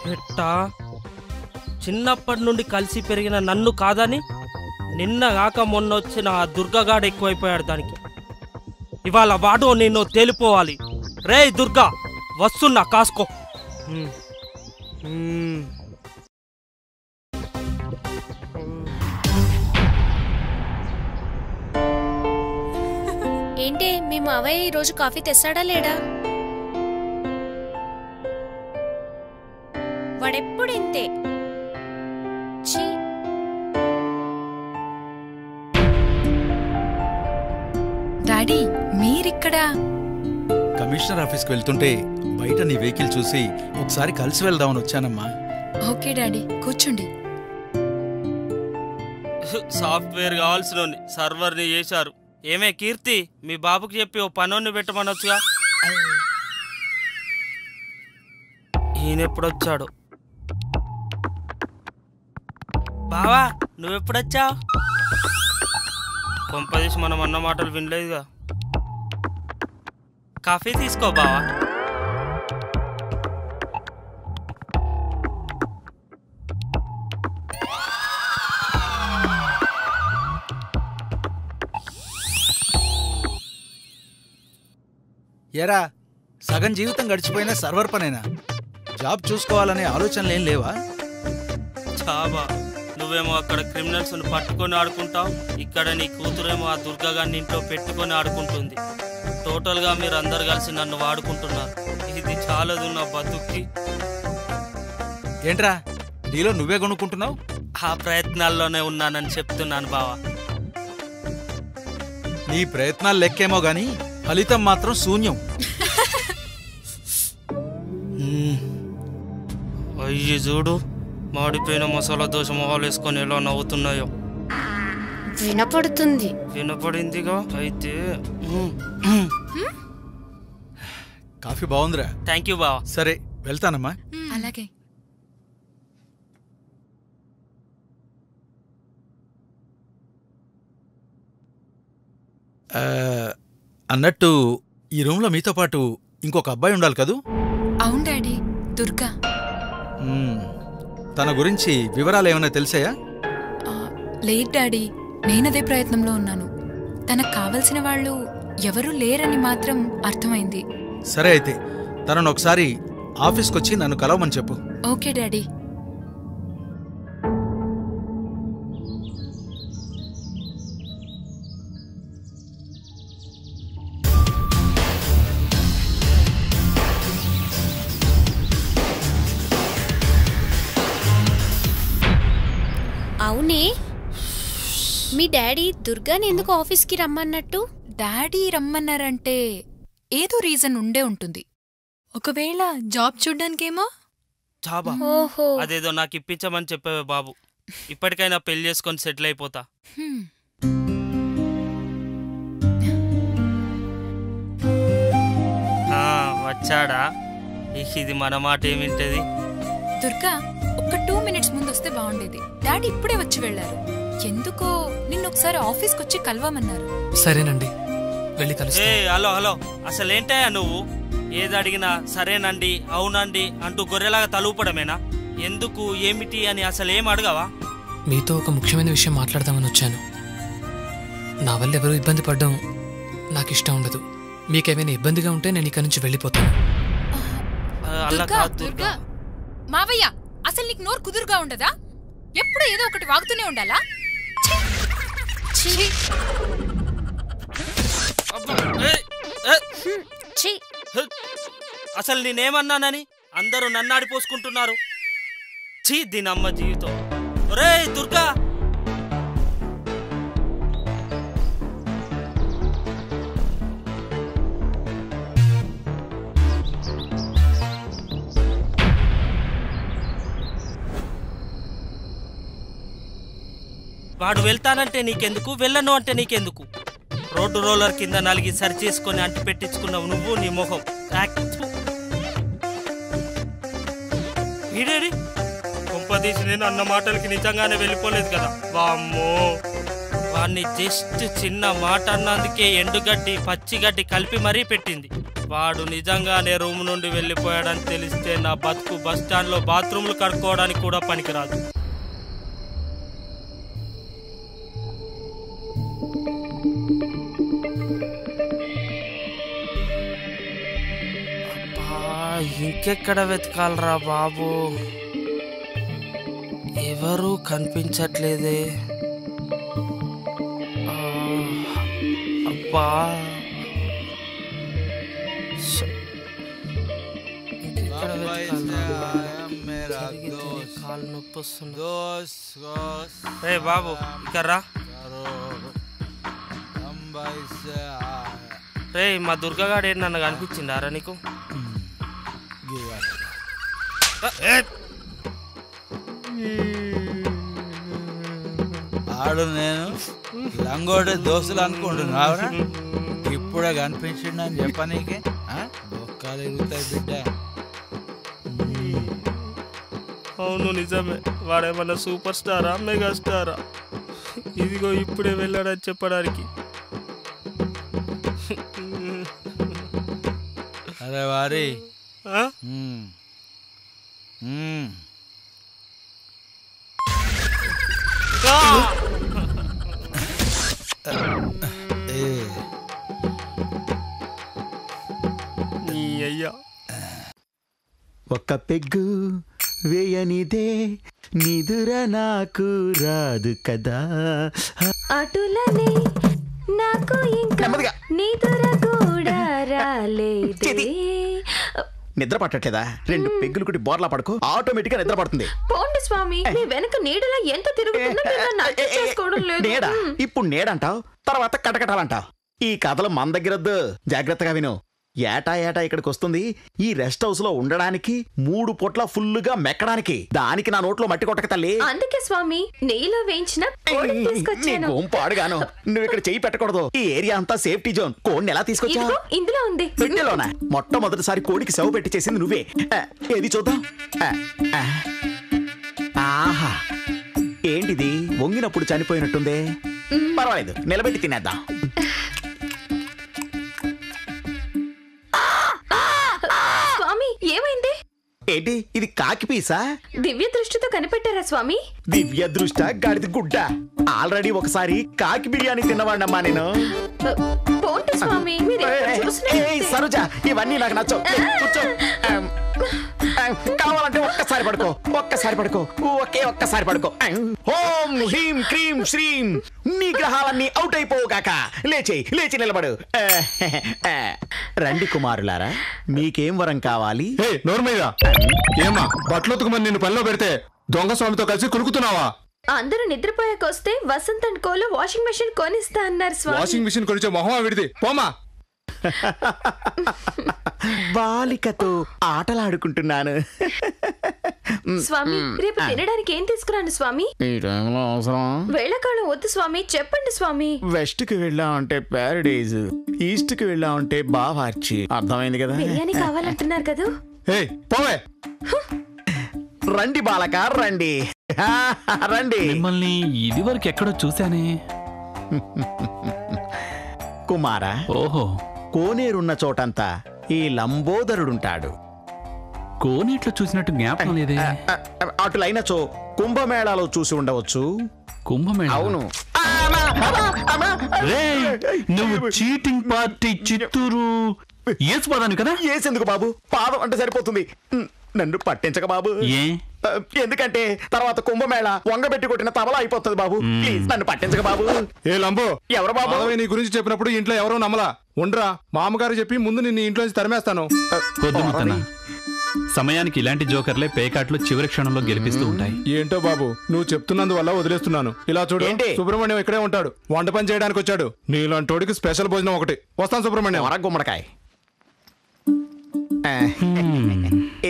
పెట్టా చిన్నప్పటి నుండి కలిసి పెరిగిన నన్ను కాదని నిన్న కాక మొన్న వచ్చిన ఆ దుర్గగాడు ఎక్కువైపోయాడు దానికి. ఇవాళ వాడో నిన్ను తేలిపోవాలి. రే దుర్గా వస్తున్నా కాసుకో. ఏంటి మీ మావయ్య ఈరోజు కాఫీ తెస్తాడా లేడా? వాడెప్పుడు ఇంతే. డాడీ మీరిక్కడా? కమిషనర్ ఆఫీస్కి వెళ్తుంటే బయట నీ వెహికల్ చూసి ఒకసారి కలిసి వెళ్దామని వచ్చానమ్మా. ఓకే డాడీ కూర్చోండి. సాఫ్ట్వేర్ కావాల్సిన సర్వర్ని చేశారు. ఏమే కీర్తి, మీ బాబుకి చెప్పి ఓ పనోన్ని పెట్టమనొచ్చుగా. ఈయనెప్పుడొచ్చాడు? బావా నువ్వెప్పుడొచ్చావు? కొంపదీసి మనం అన్న మాటలు వినలేదుగా. కాఫీ తీసుకో బావా. ఏరా సగం జీవితం గడిచిపోయినా సర్వర్ పనేనా? జాబ్ చూసుకోవాలనే ఆలోచనలేం లేవా? చాబా నువ్వేమో అక్కడ క్రిమినల్స్ పట్టుకొని ఆడుకుంటావు, ఇక్కడ నీ కూతురేమో ఆ దుర్గాగాన్ని ఇంట్లో పెట్టుకొని ఆడుకుంటుంది. టోటల్గా మీరు అందరు కలిసి నన్ను వాడుకుంటున్నారు. ఇది చాలదు నా బతుక్కి. ఏంట్రా నీలో నువ్వే కొనుక్కుంటున్నావు? ఆ ప్రయత్నాల్లోనే ఉన్నానని చెప్తున్నాను బావా. నీ ప్రయత్నాలు లెక్కేమో గాని ఫలితం మాత్రం శూన్యం. అయ్యి చూడు, మాడిపోయిన మసాలా దోశ మొహాలు వేసుకొని ఎలా నవ్వుతున్నాయో. వినపడుతుంది. వినపడిందిగా అయితే. కాఫీ బాగుందిరా. థ్యాంక్ యూ బావా. సరే వెళ్తానమ్మా. అలాగే. అన్నట్టు ఈ రూమ్లో మీతో పాటు ఇంకొక అబ్బాయి ఉండాలి కదూ? అవును డాడీ, దుర్గా. తన గురించి వివరాలు ఏమైనా తెలిసాయా? లేదు డాడీ, నేనదే ప్రయత్నంలో ఉన్నాను. తనకు కావలసిన వాళ్ళు ఎవరూ లేరని మాత్రం అర్థమైంది. సరే అయితే తనను ఒకసారి ఆఫీస్కొచ్చి నన్ను కలవమని చెప్పు. Okay daddy. అవునే, మీ డాడీ దుర్గాని ఎందుకు ఆఫీస్కి రమ్మన్నట్టు? డాడీ రమ్మన్నారంటే ఏదో రీజన్ ఉండే ఉంటుంది. ఒకవేళ జాబ్ చూడ్డానికేమో. చాబా అదేదో నాకు ఇప్పించమని చెప్పావే బాబు. ఇప్పటికైనా పెళ్లి చేసుకొని సెటిల్ అయిపోతా. వచ్చాడా? ఇది మన మాట ఏమింటది? దుర్గా ఒక్క 2 minutes ముందు వస్తే బాగుండేది. డాడీ ఇప్పుడే వచ్చి వెళ్లారు. ఎందుకో నిన్నొకసారి ఆఫీస్కి వచ్చి కలవమన్నారు. సరేనండి, వెళ్ళి కలుస్తా. హలో హలో, అసలేంటయ్యా నువ్వు? ఏదడిగినా సరేనండి అవునండి అంటూ గొర్రెలాగా తలూపడమేనా? ఎందుకు ఏమిటి అని అసలేం అడగవా? మీతో ఒక ముఖ్యమైన విషయం మాట్లాడదామని వచ్చాను. నా వల్ల ఎవరూ ఇబ్బంది పడ్డం నాకు ఇష్టం ఉండదు. మీకేమైనా ఇబ్బందిగా ఉంటే నేను ఇక్కడి నుంచి వెళ్ళిపోతాను. మావయ్య, అసలు నీకు నోరు కుదురుగా ఉండదా? ఎప్పుడు ఏదో ఒకటి వాగుతూనే ఉండాలా? అసలు నేనేమన్నానని అందరూ నన్ను ఆడిపోసుకుంటున్నారు. ఛీ, దీనమ్మ జీవితం. ఒరే దుర్గా, వాడు వెళ్తానంటే నీకెందుకు, వెళ్ళను అంటే నీకెందుకు? రోడ్డు రోలర్ కింద నలిగి సరి చేసుకొని అంటి పెట్టించుకున్నావు నువ్వు, నీ మొహం. ఈడేడి కొంపదీసి నేను అన్న మాటలకి నిజంగానే వెళ్ళిపోలేదు కదా. వామ్మో, వాడిని జస్ట్ చిన్న మాట అన్నందుకే ఎండుగడ్డి పచ్చిగడ్డి కలిపి మరీ పెట్టింది. వాడు నిజంగానే రూమ్ నుండి వెళ్ళిపోయాడని తెలిస్తే నా బతుకు బస్ స్టాండ్లో బాత్రూమ్లు కడుక్కోవడానికి కూడా పనికిరాదు. ఇంకెక్కడ వెతకాలరా బాబు, ఎవరూ కనిపించట్లేదే. అబ్బా ఇంకెక్కడ కాలు నొప్పి వస్తుంది. రే బాబు ఇక్కడ్రా. రే మా దుర్గగాడు ఏంటి నన్ను కనిపించిండారా నీకు? ఆడు నేను లంగోడే దోస్తులు అనుకుంటున్నావురా? ఇప్పుడే కనిపించిండు అని చెప్పనీకే బొక్కలు ఎగుతాయి బిడ్డ. అవును నిజమే, వాడేమన్నా సూపర్ స్టారా మెగా స్టారా? ఇదిగో ఇప్పుడే వెళ్ళాడని చెప్పడానికి. అరే వారి నీ అయ్యా ఒక్క పెగ్గు వేయనిదే నిదుర నాకు రాదు కదా, అటులనే నాకు ఇంకా నిదుర కూడా రాలేదే. నిద్ర పట్టట్లేదా? 2 పెగ్గులు కుట్టి బోర్లా పడుకో, ఆటోమేటిక్ గా నిద్ర పడుతుంది. పోండి స్వామి, మీ వెనక నీడలా ఎంత తిరుగుతున్నా నేడా? ఇప్పుడు నేడంటావు, తర్వాత కటకటాలంటావు. ఈ కథలు మన దగ్గరద్దు, జాగ్రత్తగా విను. ఏటా ఇక్కడికి వస్తుంది ఈ రెస్ట్ హౌస్ లో ఉండడానికి, 3 పూట్ల ఫుల్లుగా మెక్కడానికి. దానికి నా నోట్లో మట్టి కొట్టక తల్లి. అందుకే స్వామి నెయ్యిలో వేయించిన పాడుగాను. నువ్వు ఇక్కడ చెయ్యి పెట్టకూడదు. ఈ ఏరియా అంతా సేఫ్టీ జోన్. కోడిని ఎలా తీసుకొచ్చా? ఇందులో ఉంది. పెట్టెలోనా? మొట్టమొదటిసారి కోడికి సెవ పెట్టి చేసింది నువ్వే. ఏది చూద్దాం. ఆహా, ఏంటిది? వంగినప్పుడు చనిపోయినట్టుందే. పర్వాలేదు, నిలబెట్టి తినేద్దాం. ఏమైంది? ఏంటి ఇది? కాకి పీసా? దివ్య దృష్టితో కనిపెట్టారా స్వామి? దివ్య దృష్ట గాడిది గుడ్డ. ఆల్రెడీ ఒకసారి కాకి బిర్యానీ తిన్నవాడినమ్మా నేను. స్వామి సరోజ, ఇవన్నీ నాకు నచ్చవు. కూర్చో. కావాలంటే ఒక్కసారి పడుకో, ఒక్కసారి పడుకో. ఓం హ్రీం క్రీం శ్రీం, నీ గ్రహాలన్నీ అవుట్ అయిపోగాక. లేచి నిలబడు. రండి కుమారులారా, మీకేం వరం కావాలి? నోర్మయ్య, ఏమా బట్టలొతుకుమని నిన్ను పనిలో పెడితే దొంగ స్వామితో కలిసి కులుకుతున్నావా? అందరూ నిద్రపోయాకొస్తే వసంత్ అండ్ కోలో వాషింగ్ మెషిన్ కొనిస్తా అన్నారు స్వామి. వాషింగ్ మెషిన్ కొనిచ్చే మొహం విడిది పోమా. బాలికతో ఆటలాడుకుంటున్నాను స్వామి. రేపు తినడానికి ఏం తీసుకురాను స్వామి? ఈ టైంలో అవసరం? వేళకాలం వద్దు స్వామి, చెప్పండి స్వామి. వెస్ట్ కి వెళ్ళామంటే ప్యారడైజ్, ఈస్ట్ కి వెళ్ళామంటే బావార్చి. అర్థమైంది కదా? బిర్యానీ కావాలంటున్నారు కదా. పోవే. రండి బాలక, రండి. మిమ్మల్ని ఇది వరకు ఎక్కడో చూశానే. కుమారా, ఓహో, కోనేరున్న చోటంతా ఈ లంబోదరుడుంటాడు. కోనేట్లో చూసినట్టు జ్ఞాపకం లేదే. అటులైనచో కుంభమేళాలో చూసి ఉండవచ్చు. కుంభమేళ? అవును. నువ్వు చీటింగ్ పార్టీ చిత్తూరు ఏసుపాదాను కదా? ఏసెందుకు బాబు? పాదం అంటే సరిపోతుంది. నన్ను పట్టించక బాబు. ఎందుకంటే తర్వాత కుంభమేళ వంగబెట్టి కొట్టిన తబలా అయిపోతుంది బాబు. ప్లీజ్ నన్ను పట్టించక బాబు. ఏ లంబో, ఎవరు బాబు? నీ గురించి చెప్పినప్పుడు ఇంట్లో ఎవరో నమ్మలా. ఉండరా, మామగారు చెప్పి ముందు నిన్ను ఇంట్లోంచి తరిమేస్తాను. సమయానికి ఇలాంటి జోకర్లే పేకాట్లు చివరి క్షణంలో గెలిపిస్తూ ఉంటాయి. ఏంటో బాబు, నువ్వు చెప్తున్నందువల్ల వదిలేస్తున్నాను. ఇలా చూడు, సుబ్రహ్మణ్యం ఇక్కడే ఉంటాడు, వంట పని చేయడానికి వచ్చాడు. నీలాంటోడికి స్పెషల్ భోజనం ఒకటి. వస్తాను సుబ్రహ్మణ్యం. గుమ్మడికాయ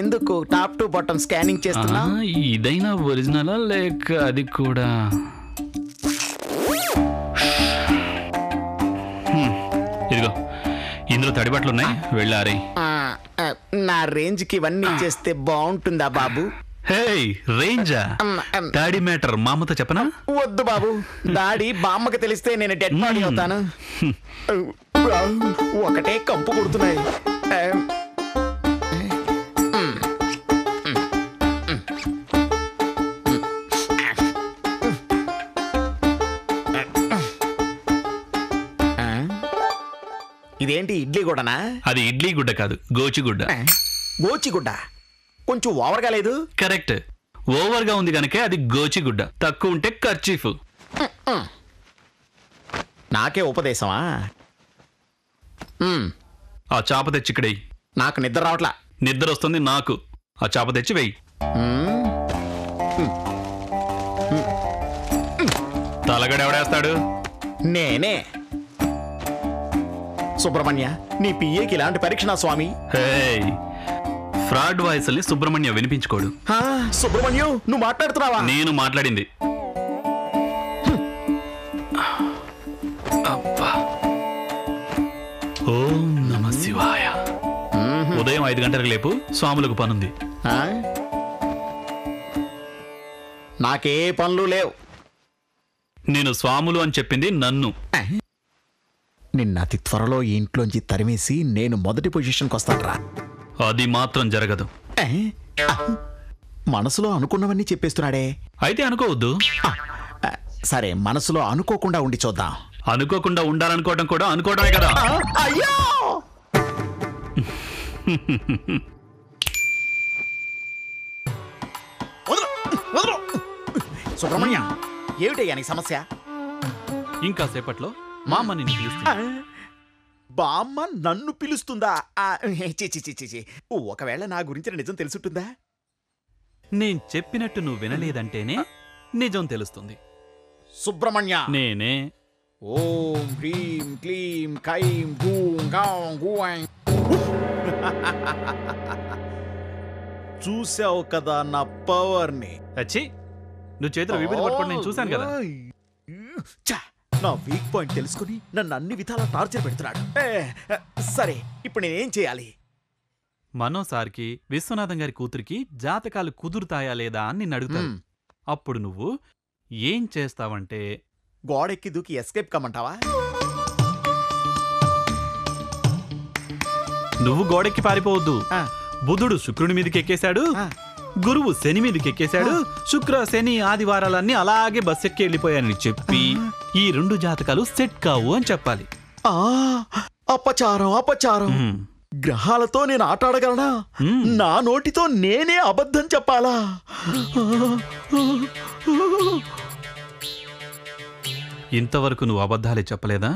ఎందుకు టాప్ టు బాటమ్ స్కానింగ్ చేస్తున్నా? ఇదైనా ఒరిజినలా లేక అది కూడా? ఇదిగో ఇందులో తడిబట్లున్నాయి, వెళ్ళారే. నా రేంజ్ కి ఇవన్నీ చేస్తే బాగుంటుందా బాబు? హే, రేంజా? డాడీ మ్యాటర్ మామతో చెప్పనా? వద్దు బాబు, డాడీ బామ్మకి తెలిస్తే నేను డెడ్ బాడీ అవుతాను. ఒకటే కంపు కొడుతున్నాయి. ఇదేంటి ఇడ్లీ గుడ్డనా? అది ఇడ్లీ గుడ్డ కాదు, గోచిగుడ్డ. గోచిగుడ్డ కొంచెం ఓవర్గా లేదు? కరెక్ట్, ఓవర్గా ఉంది కనుక అది గోచిగుడ్డ. తక్కువ ఉంటే కర్చీఫ్. నాకే ఉపదేశమా? ఆ చాప తెచ్చి ఇక్కడ వెయ్యి. నాకు నిద్ర రావట్లా. నిద్ర వస్తుంది నాకు. ఆ చాప తెచ్చి వెయ్యి. తలగడెవడేస్తాడు? నేనే. సుబ్రహ్మణ్య, నీ పిఏకి ఇలాంటి పరీక్ష నా స్వామి. ఫ్రాడ్ వాయిస్ని సుబ్రహ్మణ్య వినిపించుకోడు. సుబ్రహ్మణ్యం, నువ్వు మాట్లాడుతున్నావా? నేను మాట్లాడింది. ఓం నమ శివాయ. ఉదయం 5 గంటలకు లేపు, స్వాములకు పనుంది. నాకే పనులు లేవు. నేను స్వాములు అని చెప్పింది నన్ను. నిన్న అతి త్వరలో ఈ ఇంట్లోంచి తరిమేసి నేను మొదటి పొజిషన్కి వస్తానురా. అది మాత్రం జరగదు. మనసులో అనుకున్నవన్నీ చెప్పేస్తున్నాడే. అయితే అనుకోవద్దు. సరే, మనసులో అనుకోకుండా ఉండి చూద్దాం. అనుకోకుండా ఉండాలనుకోవడం కూడా అనుకోవడమే కదా. అయ్యో! సుబ్రహ్మణ్య, ఏమిటయ్యా నీ సమస్య? ఇంకా సేపట్లో మా అమ్మ నిన్ను పిలుస్తుంది. బామ్మ నన్ను పిలుస్తుందా? ఒకవేళ నా గురించి నిజం తెలుసుంటుందా? నేను చెప్పినట్టు నువ్వు వినలేదంటేనే నిజం తెలుస్తుంది. సుబ్రహ్మణ్య, నేనే. ఓం హ్రీం క్లీం కైం గూం గాం గూం. చూసావు కదా నా పవర్ని. అచ్చి, నువ్వు చేతిలో విభూతి పట్టుకొని నేను చూశాను కదా. నా వీక్ పాయింట్ తెలుసుకుని నన్ను అన్ని విధాలా టార్చర్ పెడుతున్నాడు. సరే, ఇప్పుడు నేనేం చేయాలి? మనోసార్కి విశ్వనాథం గారి కూతురికి జాతకాలు కుదురుతాయా లేదా అని నిన్ను అడుగుతాను. అప్పుడు నువ్వు ఏం చేస్తావంటే, గోడెక్కి దూకి ఎస్కేప్ కమ్మంటావా? నువ్వు గోడెక్కి పారిపోవద్దు. బుధుడు శుక్రుడి మీదకి ఎక్కేశాడు, గురువు శని మీదకి ఎక్కేశాడు, శుక్ర శని ఆదివారాలన్నీ అలాగే బస్ ఎక్కి వెళ్ళిపోయానని చెప్పి ఈ 2 జాతకాలు సెట్ కావు అని చెప్పాలి. అపచారం, అపచారం. గ్రహాలతో నేను ఆటాడగలనా? నా నోటితో నేనే అబద్ధం చెప్పాలా? ఇంతవరకు నువ్వు అబద్ధాలే చెప్పలేదా?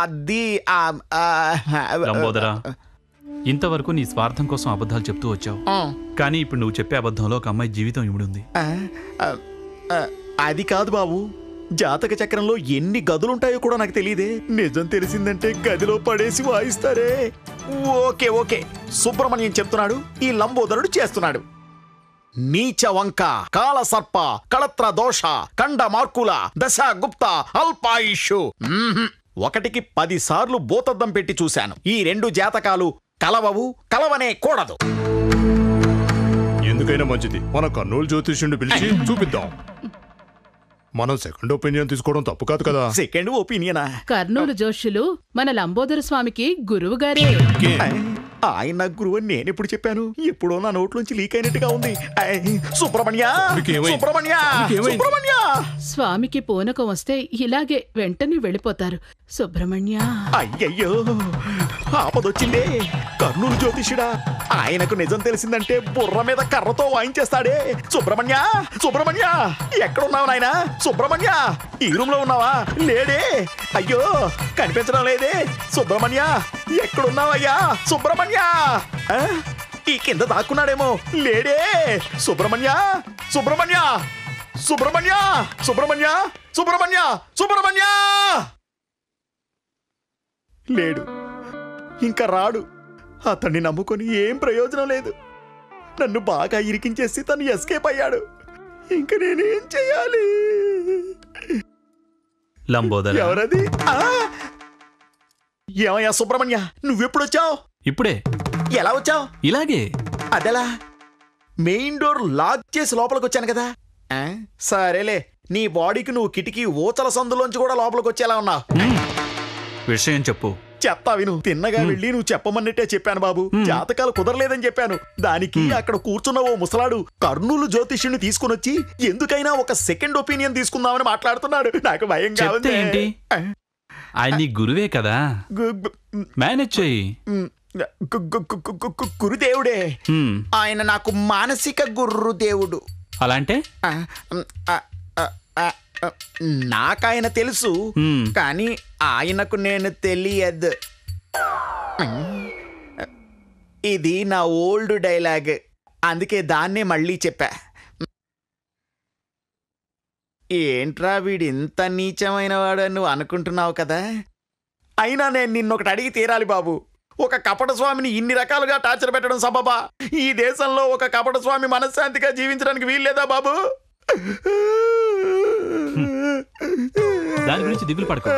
అది లంబోదరా, ఇంతవరకు నీ స్వార్థం కోసం అబద్ధాలు చెప్తూ వచ్చావు. కానీ ఇప్పుడు నువ్వు చెప్పే అబద్ధంలో ఒక అమ్మాయి జీవితం ఇమిడుంది. అది కాదు బాబు, జాతక చక్రంలో ఎన్ని గదులుంటాయో కూడా నాకు తెలియదే. నిజం తెలిసిందంటే గదిలో పడేసి వాయిస్తారే. ఓకే ఓకే, సుబ్రహ్మణ్యం చెప్తున్నాడు, ఈ లంబోదరుడు చేస్తున్నాడు. నీచ వంక, కాల సర్ప, కళత్ర దోష, కండ మార్కుల, దశ గుప్త, అల్పాయుషు. 1కి 10 సార్లు భూతద్దం పెట్టి చూశాను. ఈ 2 జాతకాలు కలవవు, కలవనే కూడదు. ఎందుకైనా మంచిది, మన కర్నూలు జ్యోతిష్యుడిని పిలిచి చూపిద్దాం. మనం సెకండ్ ఒపీనియన్ తీసుకోవడం తప్పు కాదు కదా. సెకండ్ ఒపీనియనా? కర్నూలు జోషులు మన లంబోదర స్వామికి గురువు గారే. ఆయన గురువు అని నేనెప్పుడు చెప్పాను? ఎప్పుడో నా నోట్లోంచి లీక్ అయినట్టుగా ఉంది. సుబ్రహ్మణ్య, సుబ్రహ్మణ్య, సుబ్రహ్మణ్య. స్వామికి పూనకం వస్తే ఇలాగే వెంటనే వెళ్ళిపోతారు. సుబ్రహ్మణ్య, అయ్యయ్యో, ఆపదొచ్చిందే. కర్నూలు జ్యోతిష్యుడా, ఆయనకు నిజం తెలిసిందంటే బుర్ర మీద కర్రతో వాయించేస్తాడే. సుబ్రహ్మణ్య, సుబ్రహ్మణ్య, ఎక్కడున్నావు నాయనా? సుబ్రహ్మణ్య, ఈ రూమ్ లో ఉన్నావా? లేడే. అయ్యో, కనిపించడం లేదే. సుబ్రహ్మణ్య, ఎక్కడున్నావయ్యా? సుబ్రహ్మణ్య, ఈ కింద దాక్కున్నాడేమో. లేడే. సుబ్రహ్మణ్య, సుబ్రహ్మణ్య, సుబ్రహ్మణ్య, సుబ్రహ్మణ్య, సుబ్రహ్మణ్య, సుబ్రహ్మణ్య. లేడు, ఇంకా రాడు. అతన్ని నమ్ముకొని ఏం ప్రయోజనం లేదు. నన్ను బాగా ఇరికించేసి తను ఎస్కేప్ అయ్యాడు. ఇంక నేనేం చెయ్యాలి? లంబోదర, ఎవరది? ఏమయ్యా సుబ్రహ్మణ్య, నువ్వెప్పుడొచ్చావు? ఇప్పుడే. ఎలా వచ్చావు? ఇలాగే. అదెలా? మెయిన్ డోర్ లాక్ చేసి లోపలికి వచ్చాను కదా. సరేలే, నీ బాడీకి నువ్వు కిటికీ ఊచల సందులోంచి కూడా లోపలికి వచ్చేలా ఉన్నావు. విషయం చెప్పు. చెప్తా విను. తిన్నగా వెళ్ళి నువ్వు చెప్పమన్నట్టే చెప్పాను బాబు. జాతకాలు కుదరలేదని చెప్పాను. దానికి అక్కడ కూర్చున్న ఓ ముసలాడు కర్నూలు జ్యోతిష్యుని తీసుకుని వచ్చి ఎందుకైనా ఒక సెకండ్ ఒపీనియన్ తీసుకుందామని మాట్లాడుతున్నాడు. నాకు భయంగా ఉంది. ఏంటి ఆయన నీ గురువే కదా, మేనేజ్ చెయ్యి. గురుదేవుడే. ఆయన నాకు మానసిక గురుదేవుడు. అలా అంటే నాకాయన తెలుసు, కానీ ఆయనకు నేను తెలియదు. ఇది నా ఓల్డ్ డైలాగ్, అందుకే దాన్నే మళ్ళీ చెప్పా. ఏంట్రా వీడు ఇంత నీచమైన వాడు నువ్వు అనుకుంటున్నావు కదా. అయినా నేను నిన్నొకటి అడిగి తీరాలి బాబు. ఒక కపట స్వామిని ఇన్ని రకాలుగా టార్చర్ పెట్టడం సబబా? ఈ దేశంలో ఒక కపట స్వామి మనశ్శాంతిగా జీవించడానికి వీల్లేదా బాబు? దాని గురించి దిగులు పడకు,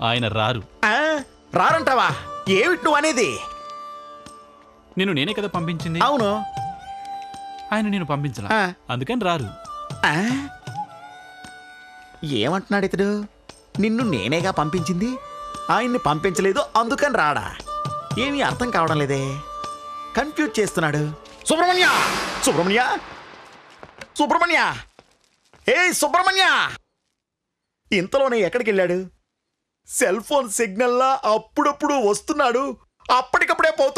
ఆయన రారు. రారంటావా? ఏమిటి నువ్వు అనేది? నేను నేనే కదా పంపించింది. అవును, ఆయన నేను పంపించలా, అందుకని రారు. ఏమంటున్నాడు ఇతడు? నిన్ను నేనేగా పంపించింది, ఆయన్ని పంపించలేదు అందుకని రాడా? ఏమీ అర్థం కావడం లేదే, కన్ఫ్యూజ్ చేస్తున్నాడు. సుబ్రహ్మణ్య, సుబ్రహ్మణ్య, సుబ్రహ్మణ్య, ఏ సుబ్రహ్మణ్య! ఇంతలోనే ఎక్కడికి వెళ్ళాడు? సెల్ ఫోన్ సిగ్నల్లా అప్పుడప్పుడు వస్తున్నాడు, అప్పటికప్పుడే పోతున్నాడు.